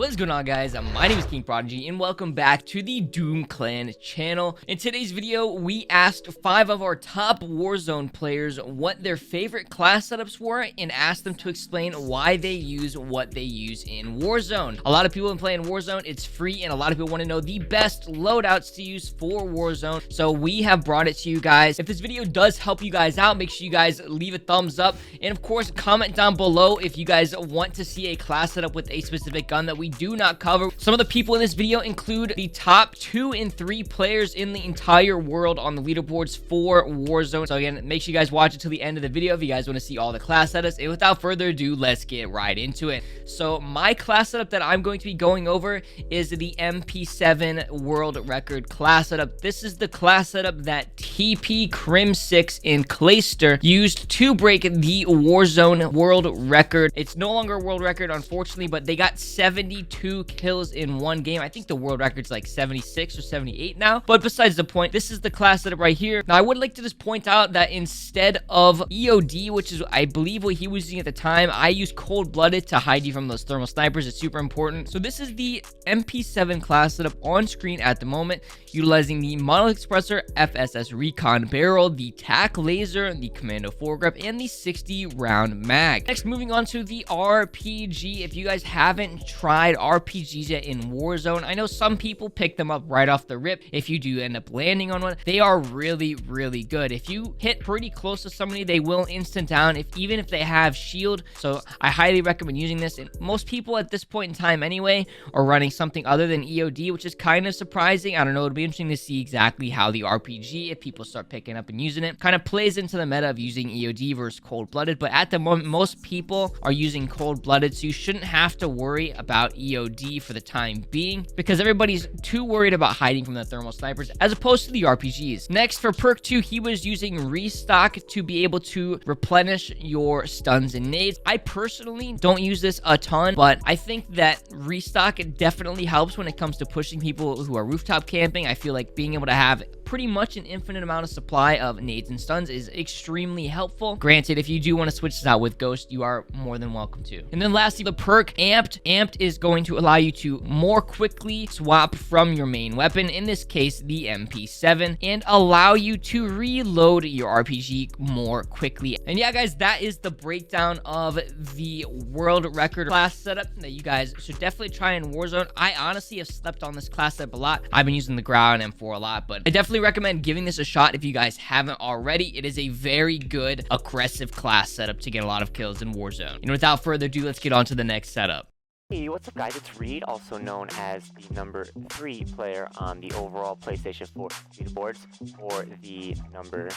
What is going on, guys? My name is KingProdigy and welcome back to the Doom Clan channel. In today's video, we asked 5 of our top Warzone players what their favorite class setups were and asked them to explain why they use what they use in Warzone. A lot of people have been playing Warzone, it's free, and a lot of people want to know the best loadouts to use for Warzone, so we have brought it to you guys. If this video does help you guys out, make sure you guys leave a thumbs up, and of course, comment down below if you guys want to see a class setup with a specific gun that we do not cover. Some of the people in this video include the top 2 and 3 players in the entire world on the leaderboards for Warzone. So again, make sure you guys watch it till the end of the video if you guys want to see all the class setups. And without further ado, let's get right into it. So my class setup that I'm going to be going over is the MP7 world record class setup. This is the class setup that TP, Crim6, and Clayster used to break the Warzone world record. It's no longer a world record, unfortunately, but they got 72 kills in one game. I think the world record's like 76 or 78 now, but besides the point, this is the class setup right here. Now I would like to just point out that instead of EOD, which is I believe what he was using at the time, I use cold-blooded to hide you from those thermal snipers. It's super important. So this is the MP7 class setup on screen at the moment, utilizing the Model Expressor FSS Recon barrel, the TAC laser, the Commando foregrip, and the 60 round mag. Next, moving on to the RPG. If you guys haven't tried RPGs yet in Warzone, I know some people pick them up right off the rip. If you do end up landing on one, they are really good. If you hit pretty close to somebody, they will instant down, even if they have shield. So I highly recommend using this, and most people at this point in time anyway are running something other than EOD, which is kind of surprising. I don't know, it'll be interesting to see exactly how the RPG, if people start picking up and using it, kind of plays into the meta of using EOD versus cold-blooded. But at the moment, most people are using cold-blooded, so you shouldn't have to worry about EOD for the time being, because everybody's too worried about hiding from the thermal snipers as opposed to the RPGs. Next, for perk 2, he was using restock to be able to replenish your stuns and nades. I personally don't use this a ton, but I think that restock definitely helps when it comes to pushing people who are rooftop camping. I feel like being able to have pretty much an infinite amount of supply of nades and stuns is extremely helpful. Granted, if you do want to switch this out with Ghost, you are more than welcome to. And then lastly, the perk Amped. Amped is going to allow you to more quickly swap from your main weapon, in this case the MP7, and allow you to reload your RPG more quickly. And yeah, guys, that is the breakdown of the world record class setup that you guys should definitely try in Warzone. I honestly have slept on this class setup a lot. I've been using the Ground M4 a lot, but I definitely recommend giving this a shot if you guys haven't already. It is a very good aggressive class setup to get a lot of kills in Warzone. And without further ado, let's get on to the next setup. Hey, what's up, guys? It's Reid, also known as the number 3 player on the overall PlayStation 4 leaderboards, or the number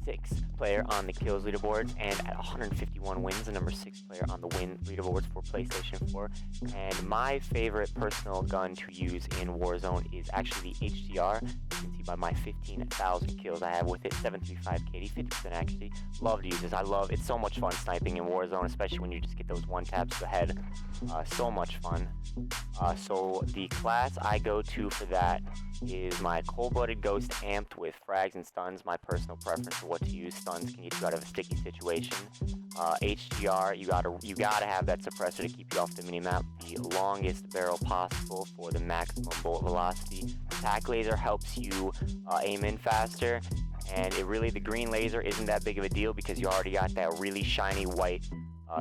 6 player on the kills leaderboard, and at 151 wins, the number 6 player on the win leaderboards for PlayStation 4. And my favorite personal gun to use in Warzone is actually the HDR. You can see by my 15,000 kills I have with it, 735 KD, 50% accuracy. Love to use this. It's so much fun sniping in Warzone, especially when you just get those one taps to the head. So much fun. So the class I go to for that is my cold-blooded Ghost amped with frags and stuns. My personal preference for what to use. Stuns can get you out of a sticky situation. HDR, you gotta have that suppressor to keep you off the minimap. The longest barrel possible for the maximum bullet velocity. TAC laser helps you aim in faster, and the green laser isn't that big of a deal because you already got that really shiny white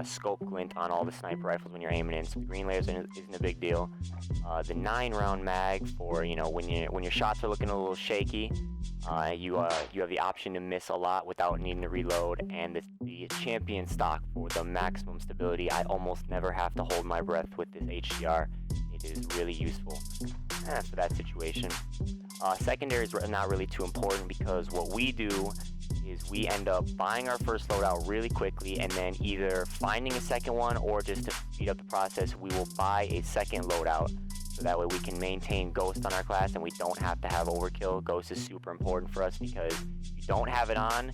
scope glint on all the sniper rifles when you're aiming in, so the green laser isn't a big deal. The 9 round mag for when your shots are looking a little shaky, you have the option to miss a lot without needing to reload, and the champion stock for the maximum stability. I almost never have to hold my breath with this HDR. It is really useful for that situation. Secondary is not really too important because what we do is we end up buying our first loadout really quickly, and then either finding a second one, or just to speed up the process, we will buy a second loadout, so that way we can maintain Ghost on our class and we don't have to have overkill. Ghost is super important for us because if you don't have it on,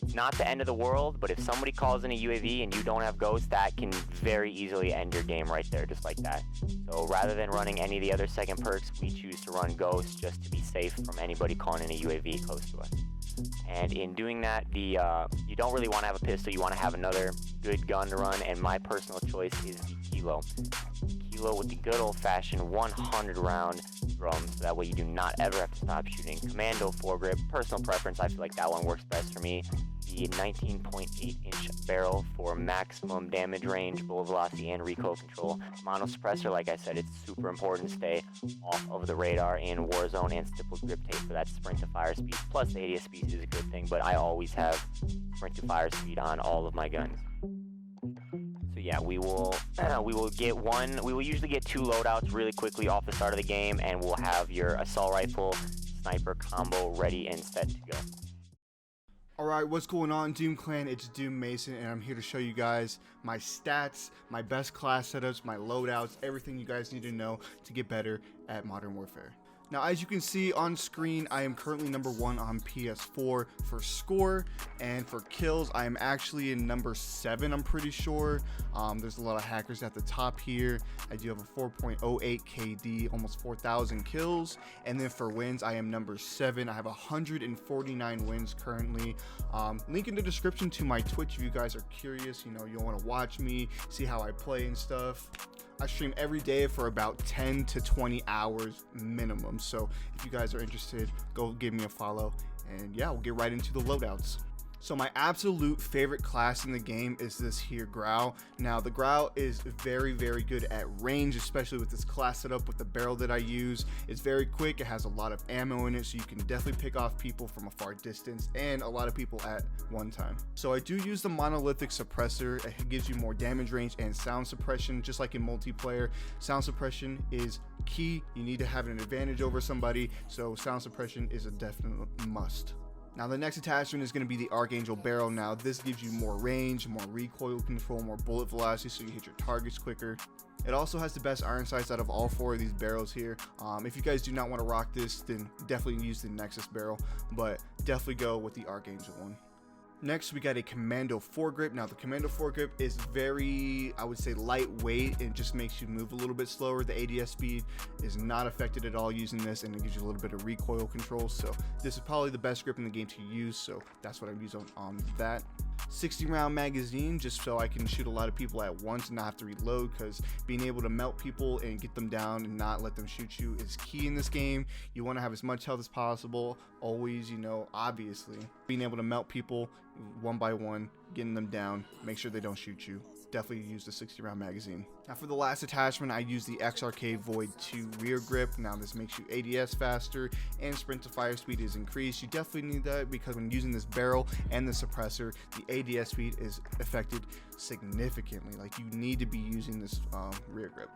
it's not the end of the world, but if somebody calls in a UAV and you don't have Ghost, that can very easily end your game right there, just like that. So rather than running any of the other second perks, we choose to run Ghost just to be safe from anybody calling in a UAV close to us. And in doing that, you don't really want to have a pistol. You want to have another good gun to run, and my personal choice is the Kilo. Kilo with the good old-fashioned 100-round drum, so that way you do not ever have to stop shooting. Commando foregrip, personal preference, I feel like that one works best for me. The 19.8-inch barrel for maximum damage range, bullet velocity, and recoil control. Mono suppressor, like I said, it's super important to stay off of the radar in Warzone, and stippled grip tape for that sprint to fire speed. Plus, the ADS speed is a good thing, but I always have sprint to fire speed on all of my guns. So yeah, we will usually get 2 loadouts really quickly off the start of the game, and we'll have your assault rifle sniper combo ready and set to go. Alright, what's going on, Doom Clan? It's Doom Mason, and I'm here to show you guys my stats, my best class setups, my loadouts, everything you guys need to know to get better at Modern Warfare. Now, as you can see on screen, I am currently number 1 on PS4 for score, and for kills, I am actually in number 7, I'm pretty sure. There's a lot of hackers at the top here. I do have a 4.08 KD, almost 4,000 kills, and then for wins, I am number 7. I have 149 wins currently. Link in the description to my Twitch if you guys are curious. You know, you'll want to watch me, see how I play and stuff. I stream every day for about 10 to 20 hours minimum. So if you guys are interested, go give me a follow. And yeah, we'll get right into the loadouts. So my absolute favorite class in the game is this here Grau. Now the Grau is very, very good at range, especially with this class setup with the barrel that I use. It's very quick, it has a lot of ammo in it, so you can definitely pick off people from a far distance and a lot of people at one time. So I do use the monolithic suppressor. It gives you more damage range and sound suppression, just like in multiplayer. Sound suppression is key. You need to have an advantage over somebody, so sound suppression is a definite must. Now the next attachment is going to be the Archangel barrel. Now this gives you more range, more recoil control, more bullet velocity, so you hit your targets quicker. It also has the best iron sights out of all 4 of these barrels here. If you guys do not want to rock this, then definitely use the Nexus barrel, but definitely go with the Archangel one. Next, we got a Commando foregrip. Now the Commando foregrip is very, I would say, lightweight. It just makes you move a little bit slower. The ADS speed is not affected at all using this, and it gives you a little bit of recoil control. So this is probably the best grip in the game to use, so that's what I'm using on that. 60-round magazine, just so I can shoot a lot of people at once and not have to reload, because being able to melt people and get them down and not let them shoot you is key in this game. You want to have as much health as possible, always, you know, obviously. Being able to melt people one by one, getting them down, make sure they don't shoot you. Definitely use the 60-round magazine. Now for the last attachment, I use the XRK Void 2 rear grip. Now this makes you ADS faster and sprint to fire speed is increased. You definitely need that because when using this barrel and the suppressor, the ADS speed is affected significantly. Like, you need to be using this rear grip.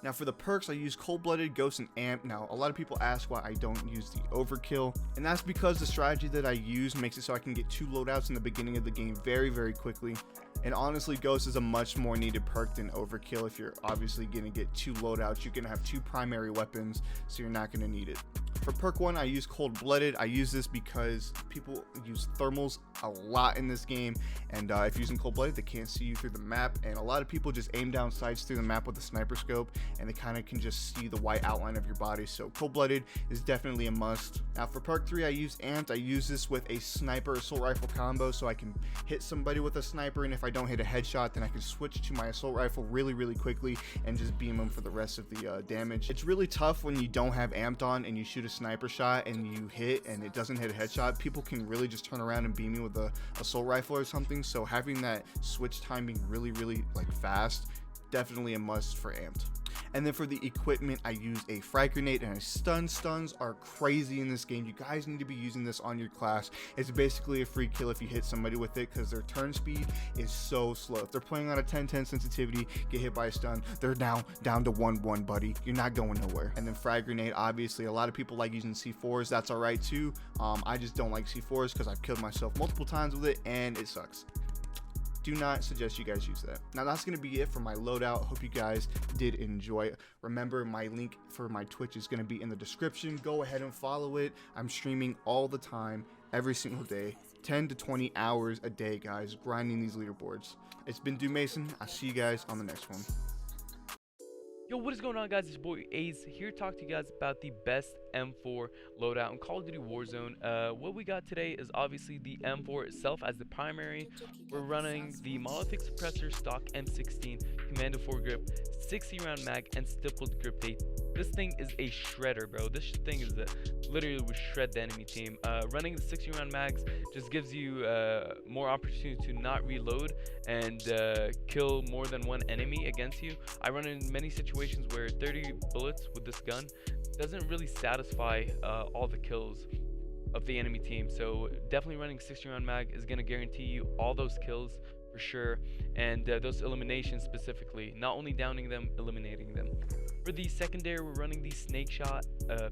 Now for the perks, I use Cold-Blooded, Ghost, and Amp. Now a lot of people ask why I don't use the Overkill, and that's because the strategy that I use makes it so I can get 2 loadouts in the beginning of the game very, very quickly. And honestly, Ghost is a much more needed perk than Overkill. If you're obviously going to get 2 loadouts, you're going to have 2 primary weapons, so you're not going to need it. For perk 1, I use Cold-Blooded. I use this because people use thermals a lot in this game, and if using Cold-Blooded, they can't see you through the map, and a lot of people just aim down sights through the map with a sniper scope, and they kind of can just see the white outline of your body. So Cold-Blooded is definitely a must. Now for perk 3, I use Amped. I use this with a sniper assault rifle combo, so I can hit somebody with a sniper, and if I don't hit a headshot, then I can switch to my assault rifle really, really quickly and just beam them for the rest of the damage. It's really tough when you don't have Amped on and you shoot a sniper shot and you hit and it doesn't hit a headshot. People can really just turn around and beam you with a assault rifle or something, so having that switch time being really, really like fast, definitely a must for Amped. And then for the equipment, I use a frag grenade and a stun. Stuns are crazy in this game. You guys need to be using this on your class. It's basically a free kill if you hit somebody with it, because their turn speed is so slow. If they're playing on a 10-10 sensitivity, get hit by a stun, they're down to 1-1, buddy. You're not going nowhere. And then frag grenade, obviously, a lot of people like using C4s. That's all right too. I just don't like C4s because I've killed myself multiple times with it and it sucks. Do not suggest you guys use that. Now that's going to be it for my loadout. Hope you guys did enjoy it. Remember, my link for my Twitch is going to be in the description. Go ahead and follow it. I'm streaming all the time, every single day, 10 to 20 hours a day, guys, grinding these leaderboards. It's been Doom Mason. I'll see you guys on the next one. Yo, what is going on, guys? It's your boy Ace here to talk to you guys about the best M4 loadout in Call of Duty Warzone. What we got today is obviously the M4 itself as the primary. We're running the Monolithic Suppressor stock M16 Commando foregrip 60 round mag and stippled grip tape. This thing is a shredder, bro. This thing is literally will shred the enemy team. Running the 60 round mags just gives you more opportunity to not reload and kill more than one enemy against you. I run in many situations where 30 bullets with this gun doesn't really satisfy all the kills of the enemy team. So definitely running 60 round mag is going to guarantee you all those kills for sure, and those eliminations specifically, not only downing them, eliminating them. For the secondary, we're running the snake shot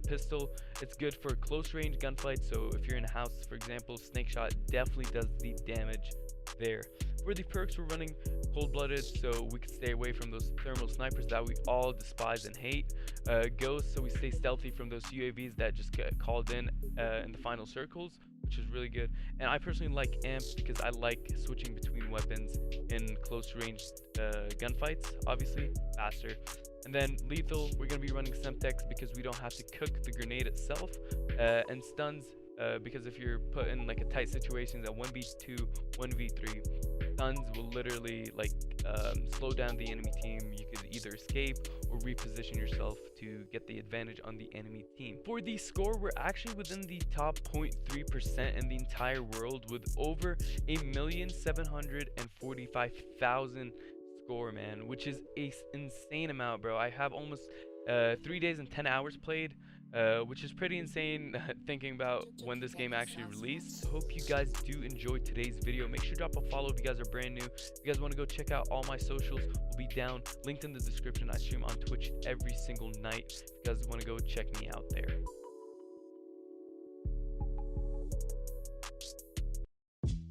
pistol. It's good for close range gunfights, so if you're in a house, for example, snake shot definitely does the damage there. For the perks, we're running cold-blooded, so we can stay away from those thermal snipers that we all despise and hate. Ghost, so we stay stealthy from those UAVs that just get called in the final circles, which is really good. And I personally like amps because I like switching between weapons in close range gunfights, obviously faster. And then lethal, we're going to be running Semtex because we don't have to cook the grenade itself, and stuns, because if you're put in like a tight situation, that 1v2, 1v3, stuns will literally like slow down the enemy team. You could either escape or reposition yourself to get the advantage on the enemy team. For the score, we're actually within the top 0.3% in the entire world with over 1,745,000 score, man, which is a insane amount, bro. I have almost 3 days and 10 hours played, which is pretty insane thinking about when this game actually released. Hope you guys do enjoy today's video. Make sure to drop a follow if you guys are brand new. If you guys want to go check out all my socials, will be down, linked in the description. I stream on Twitch every single night. If you guys want to go check me out there.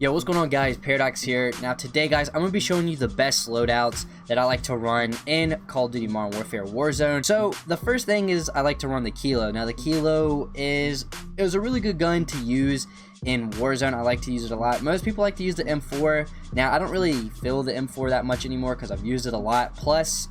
Yo, what's going on, guys? Paradox here. Now today, guys, I'm going to be showing you the best loadouts that I like to run in Call of Duty Modern Warfare Warzone. So the first thing is I like to run the Kilo. Now the Kilo it was a really good gun to use in Warzone. I like to use it a lot. Most people like to use the M4. Now I don't really feel the M4 that much anymore because I've used it a lot. Plus,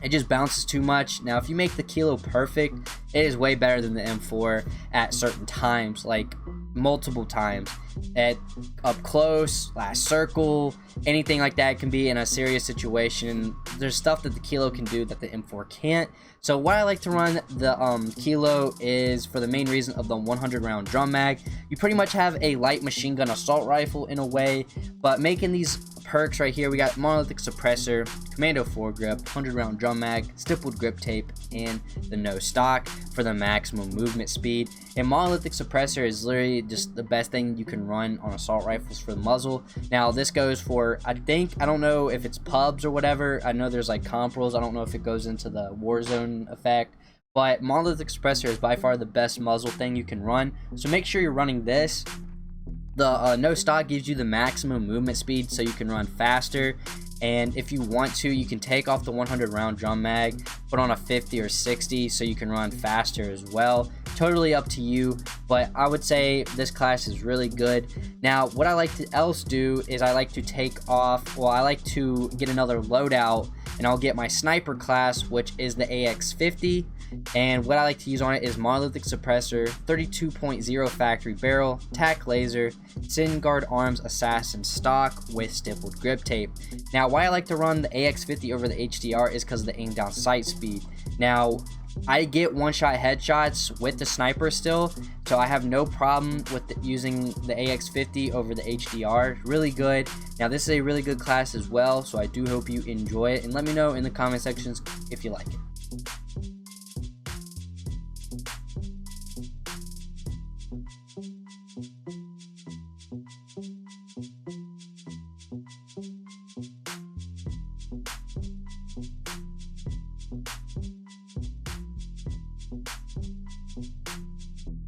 it just bounces too much. Now if you make the Kilo perfect, it is way better than the M4 at certain times, like multiple times, at up close, last circle, anything like that. Can be in a serious situation. There's stuff that the Kilo can do that the M4 can't. So why I like to run the Kilo is for the main reason of the 100 round drum mag. You pretty much have a light machine gun assault rifle in a way, but making these perks right here, we got Monolithic Suppressor, Commando foregrip, 100 round drum mag, stippled grip tape, and the no stock for the maximum movement speed. And Monolithic Suppressor is literally just the best thing you can run on assault rifles for the muzzle. Now this goes for, I don't know if it's pubs or whatever. I know there's like compros. I don't know if it goes into the Warzone effect, but Monolithic Suppressor is by far the best muzzle thing you can run. So make sure you're running this. The no stock gives you the maximum movement speed, so you can run faster. And if you want to, you can take off the 100 round drum mag, put on a 50 or 60 so you can run faster as well. Totally up to you, but I would say this class is really good. Now what I like to else do is I like to take off, well, I like to get another loadout, and I'll get my sniper class, which is the AX50. And what I like to use on it is Monolithic Suppressor, 32.0 factory barrel, tac laser, Sin Guard arms, assassin stock with stippled grip tape. Now why I like to run the AX50 over the HDR is because of the aim down sight speed. Now I get one-shot headshots with the sniper still, so I have no problem with using the AX50 over the HDR. Really good. Now this is a really good class as well, so I do hope you enjoy it, and let me know in the comment sections if you like it.